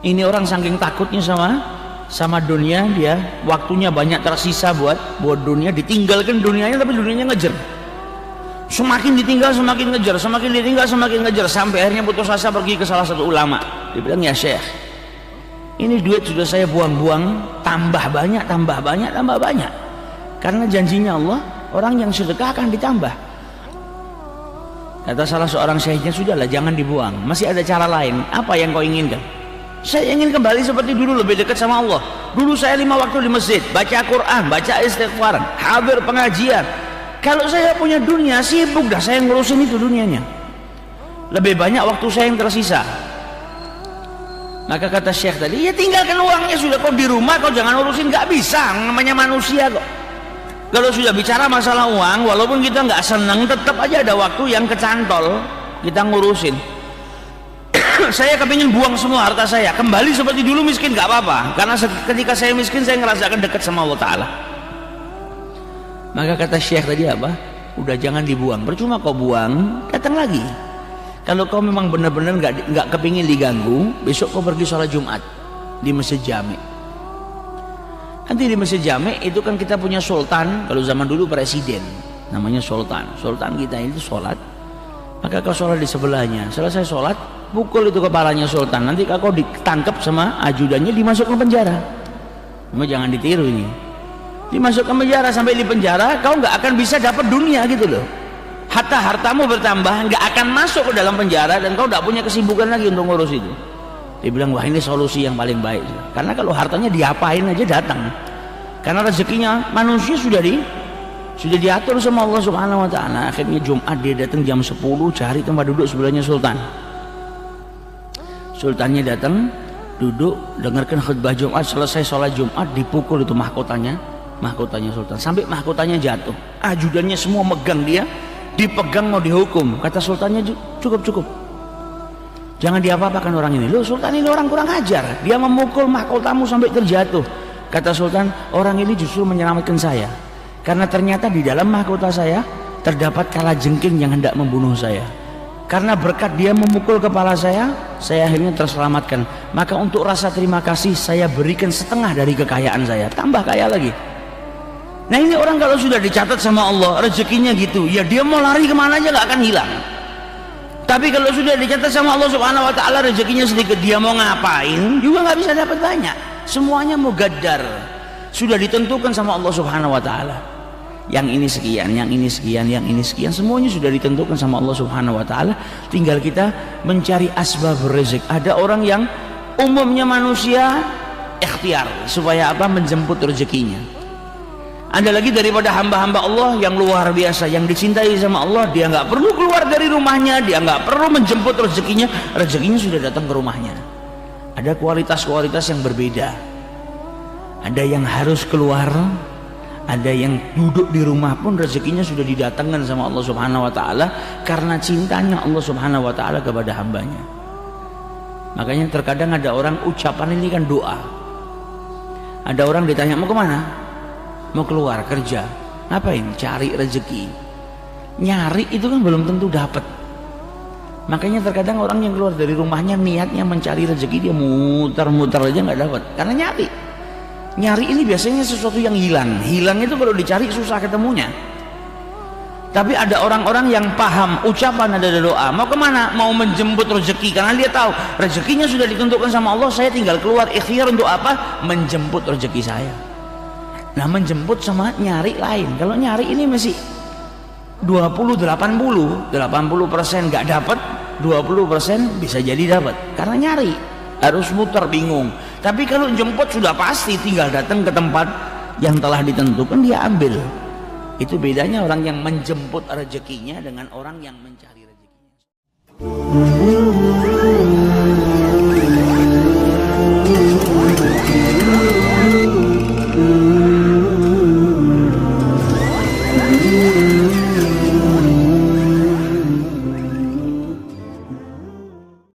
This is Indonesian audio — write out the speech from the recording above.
Ini orang saking takutnya sama dunia, dia waktunya banyak tersisa buat dunia, ditinggalkan dunianya tapi dunianya ngejar. Semakin ditinggal semakin ngejar, semakin ditinggal semakin ngejar, sampai akhirnya putus asa pergi ke salah satu ulama. Dia bilang, ya Syekh, ini duit sudah saya buang-buang, tambah banyak, tambah banyak, tambah banyak. Karena janjinya Allah, orang yang sedekah akan ditambah. Kata salah seorang syekhnya, sudahlah jangan dibuang, masih ada cara lain. Apa yang kau inginkan? Saya ingin kembali seperti dulu, lebih dekat sama Allah. Dulu saya 5 waktu di masjid, baca Quran, baca istighfar, hadir pengajian. Kalau saya punya dunia, sibuk dah saya ngurusin itu dunianya. Lebih banyak waktu saya yang tersisa. Maka kata Syekh tadi, ya tinggalkan uangnya sudah, kau di rumah kau jangan urusin, nggak bisa, namanya manusia kok. Kalau sudah bicara masalah uang, walaupun kita nggak seneng, tetap aja ada waktu yang kecantol kita ngurusin. Saya kepingin buang semua harta saya, kembali seperti dulu miskin nggak apa-apa, karena ketika saya miskin saya ngerasakan dekat sama Allah Ta'ala. Maka kata Syekh tadi apa? Udah jangan dibuang, percuma kau buang, datang lagi. Kalau kau memang benar-benar nggak kepingin diganggu, besok kau pergi sholat Jumat di Masjid Jami. Nanti di Masjid Jami itu kan kita punya sultan, kalau zaman dulu presiden, namanya sultan. Sultan kita itu sholat, maka kau sholat di sebelahnya. Selesai sholat, pukul itu kepalanya sultan. Nanti kau ditangkap sama ajudannya, dimasukkan penjara. Cuma jangan ditiru ini. Dimasukkan penjara, sampai di penjara kau nggak akan bisa dapat dunia gitu loh. Hartamu bertambah, nggak akan masuk ke dalam penjara, dan kau nggak punya kesibukan lagi untuk ngurus itu. Dia bilang, wah ini solusi yang paling baik. Karena kalau hartanya diapain aja datang. Karena rezekinya manusia sudah diatur sama Allah Subhanahu Wa Taala. Akhirnya Jumat dia datang jam 10, cari tempat duduk sebelahnya sultan. Sultannya datang, duduk, dengarkan khutbah Jumat. Selesai sholat Jumat, dipukul itu mahkotanya sultan, sampai mahkotanya jatuh. Ajudannya semua megang dia, dipegang mau dihukum. Kata sultannya, cukup, jangan diapa-apakan orang ini. Loh, sultan ini orang kurang ajar, dia memukul mahkotamu sampai terjatuh. Kata sultan, orang ini justru menyelamatkan saya, karena ternyata di dalam mahkota saya terdapat kalajengking yang hendak membunuh saya. Karena berkat dia memukul kepala saya akhirnya terselamatkan. Maka untuk rasa terima kasih saya berikan setengah dari kekayaan saya, tambah kaya lagi. Nah ini orang kalau sudah dicatat sama Allah rezekinya gitu, ya dia mau lari kemana aja nggak akan hilang. Tapi kalau sudah dicatat sama Allah Subhanahu Wa Taala rezekinya sedikit, dia mau ngapain juga nggak bisa dapat banyak. Semuanya mugaddar, sudah ditentukan sama Allah Subhanahu Wa Taala. Yang ini sekian, yang ini sekian, yang ini sekian, semuanya sudah ditentukan sama Allah Subhanahu Wa Taala. Tinggal kita mencari asbab rezeki. Ada orang yang umumnya manusia ikhtiar supaya apa? Menjemput rezekinya. Ada lagi daripada hamba-hamba Allah yang luar biasa, yang dicintai sama Allah, dia nggak perlu keluar dari rumahnya, dia nggak perlu menjemput rezekinya sudah datang ke rumahnya. Ada kualitas-kualitas yang berbeda. Ada yang harus keluar, ada yang duduk di rumah pun rezekinya sudah didatangkan sama Allah Subhanahu Wa Taala karena cintanya Allah Subhanahu Wa Taala kepada hambanya. Makanya terkadang ada orang ucapan ini kan doa. Ada orang ditanya mau kemana? Mau keluar kerja. Ngapain? Cari rezeki. Nyari itu kan belum tentu dapat. Makanya terkadang orang yang keluar dari rumahnya niatnya mencari rezeki, dia muter-muter aja nggak dapat karena nyari ini biasanya sesuatu yang hilang itu kalau dicari susah ketemunya. Tapi ada orang-orang yang paham ucapan ada doa, mau kemana? Mau menjemput rezeki, karena dia tahu rezekinya sudah ditentukan sama Allah, saya tinggal keluar ikhtiar untuk apa? Menjemput rezeki saya. Nah menjemput sama nyari lain. Kalau nyari ini masih 20-80% nggak dapat, 20% bisa jadi dapat karena nyari, harus muter bingung. Tapi kalau jemput sudah pasti, tinggal datang ke tempat yang telah ditentukan dia ambil. Itu bedanya orang yang menjemput rezekinya dengan orang yang mencari.